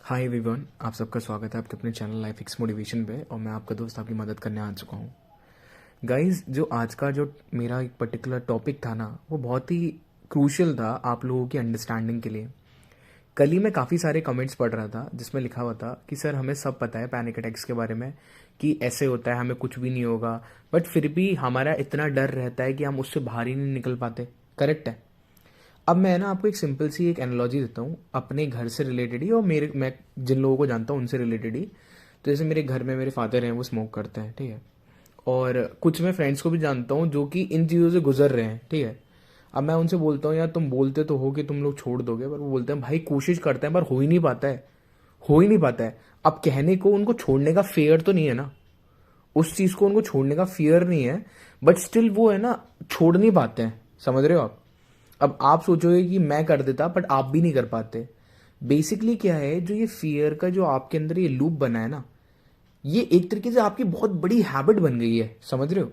Hi everyone, आप सबका स्वागत है आपके अपने चैनल लाइफ एक्स मोटिवेशन पे। और मैं आपका दोस्त आपकी मदद करने आ चुका हूँ। गाइस, जो आज का जो मेरा एक पर्टिकुलर टॉपिक था ना, वो बहुत ही क्रूशियल था आप लोगों की अंडरस्टैंडिंग के लिए। कल ही मैं काफ़ी सारे कमेंट्स पढ़ रहा था जिसमें लिखा हुआ था कि सर हमें सब पता है पैनिक अटैक्स के बारे में कि ऐसे होता है, हमें कुछ भी नहीं होगा, बट फिर भी हमारा इतना डर रहता है कि हम उससे बाहर ही नहीं निकल पाते। करेक्ट है। अब मैं ना आपको एक सिंपल सी एक एनालॉजी देता हूँ अपने घर से रिलेटेड ही, और मैं जिन लोगों को जानता हूँ उनसे रिलेटेड ही। तो जैसे मेरे घर में मेरे फादर हैं, वो स्मोक करते हैं, ठीक है। और कुछ मैं फ्रेंड्स को भी जानता हूँ जो कि इन चीज़ों से गुजर रहे हैं, ठीक है। अब मैं उनसे बोलता हूँ यार तुम बोलते तो हो कि तुम लोग छोड़ दोगे, पर वो बोलते हैं भाई कोशिश करते हैं पर हो ही नहीं पाता है, हो ही नहीं पाता है। अब कहने को उनको छोड़ने का फेयर तो नहीं है ना, उस चीज़ को उनको छोड़ने का फियर नहीं है, बट स्टिल वो है ना, छोड़ नहीं पाते हैं। समझ रहे हो आप। अब आप सोचोगे कि मैं कर देता, बट आप भी नहीं कर पाते। बेसिकली क्या है, जो ये फियर का जो आपके अंदर ये लूप बना है ना, ये एक तरीके से आपकी बहुत बड़ी हैबिट बन गई है। समझ रहे हो।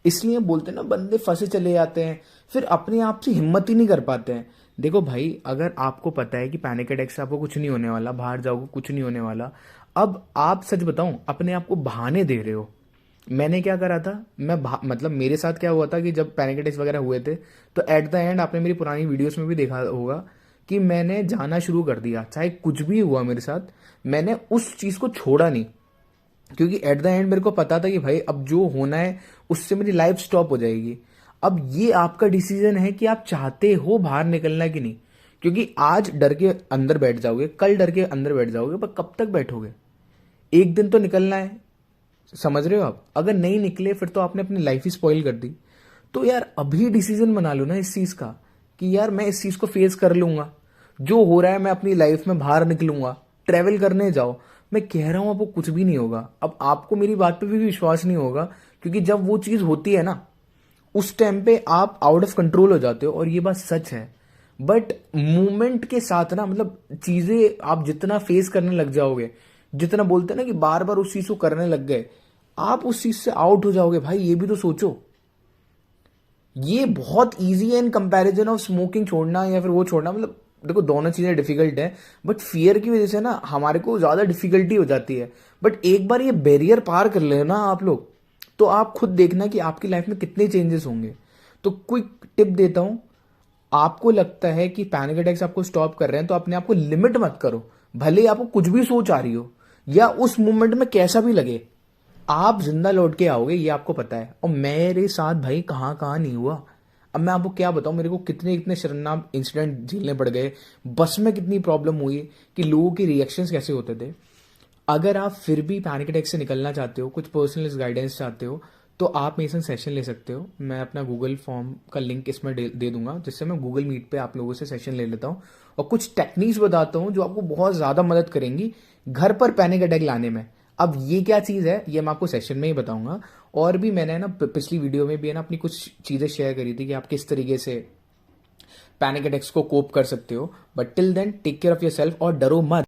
इसलिए बोलते हैं ना, बंदे फंसे चले जाते हैं, फिर अपने आप से हिम्मत ही नहीं कर पाते हैं। देखो भाई, अगर आपको पता है कि पैनिक अटैक से आपको कुछ नहीं होने वाला, बाहर जाओगे कुछ नहीं होने वाला, अब आप सच बताऊं अपने आप को बहाने दे रहे हो। मैंने क्या करा था, मतलब मेरे साथ क्या हुआ था कि जब पैनिक अटैक्स वगैरह हुए थे, तो एट द एंड आपने मेरी पुरानी वीडियोस में भी देखा होगा कि मैंने जाना शुरू कर दिया, चाहे कुछ भी हुआ मेरे साथ, मैंने उस चीज़ को छोड़ा नहीं। क्योंकि एट द एंड मेरे को पता था कि भाई अब जो होना है उससे मेरी लाइफ स्टॉप हो जाएगी। अब ये आपका डिसीजन है कि आप चाहते हो बाहर निकलना कि नहीं। क्योंकि आज डर के अंदर बैठ जाओगे, कल डर के अंदर बैठ जाओगे, पर कब तक बैठोगे। एक दिन तो निकलना है। समझ रहे हो आप। अगर नहीं निकले फिर तो आपने अपनी लाइफ ही स्पॉइल कर दी। तो यार अभी डिसीजन बना लो ना इस चीज का कि यार मैं इस चीज को फेस कर लूंगा, जो हो रहा है मैं अपनी लाइफ में बाहर निकलूंगा। ट्रेवल करने जाओ। मैं कह रहा हूं आपको कुछ भी नहीं होगा। अब आपको मेरी बात पे भी विश्वास नहीं होगा, क्योंकि जब वो चीज होती है ना, उस टाइम पे आप आउट ऑफ कंट्रोल हो जाते हो, और ये बात सच है। बट मूवमेंट के साथ ना, मतलब चीजें आप जितना फेस करने लग जाओगे, जितना बोलते हैं ना कि बार बार उस चीज को करने लग गए, आप उस चीज से आउट हो जाओगे। भाई ये भी तो सोचो। ये बहुत इजी है इन कंपैरिजन ऑफ स्मोकिंग छोड़ना या फिर वो छोड़ना। मतलब देखो, दोनों चीजें डिफिकल्ट है, बट फियर की वजह से ना हमारे को ज्यादा डिफिकल्टी हो जाती है। बट एक बार ये बैरियर पार कर लेना आप लोग, तो आप खुद देखना कि आपकी लाइफ में कितने चेंजेस होंगे। तो क्विक टिप देता हूं। आपको लगता है कि पैनिक अटैक्स आपको स्टॉप कर रहे हैं, तो अपने आप को लिमिट मत करो। भले ही आपको कुछ भी सोच आ रही हो, या उस मोमेंट में कैसा भी लगे, आप जिंदा लौट के आओगे, ये आपको पता है। और मेरे साथ भाई कहाँ कहाँ नहीं हुआ। अब मैं आपको क्या बताऊं, मेरे को कितने कितने शर्मनाक इंसिडेंट झेलने पड़ गए। बस में कितनी प्रॉब्लम हुई कि लोगों के रिएक्शंस कैसे होते थे। अगर आप फिर भी पैनिक अटैक से निकलना चाहते हो, कुछ पर्सनल गाइडेंस चाहते हो, तो आप मेरे साथ सेशन ले सकते हो। मैं अपना गूगल फॉर्म का लिंक इसमें दे दूंगा, जिससे मैं गूगल मीट पे आप लोगों से सेशन ले लेता हूँ, और कुछ टेक्निक्स बताता हूँ जो आपको बहुत ज़्यादा मदद करेंगी घर पर पैनिक अटैक लाने में। अब ये क्या चीज़ है, ये मैं आपको सेशन में ही बताऊंगा। और भी मैंने ना पिछली वीडियो में भी है ना अपनी कुछ चीज़ें शेयर करी थी कि आप किस तरीके से पैनिक अटैक्स को कोप कर सकते हो। But till then take care of yourself और डरो मत।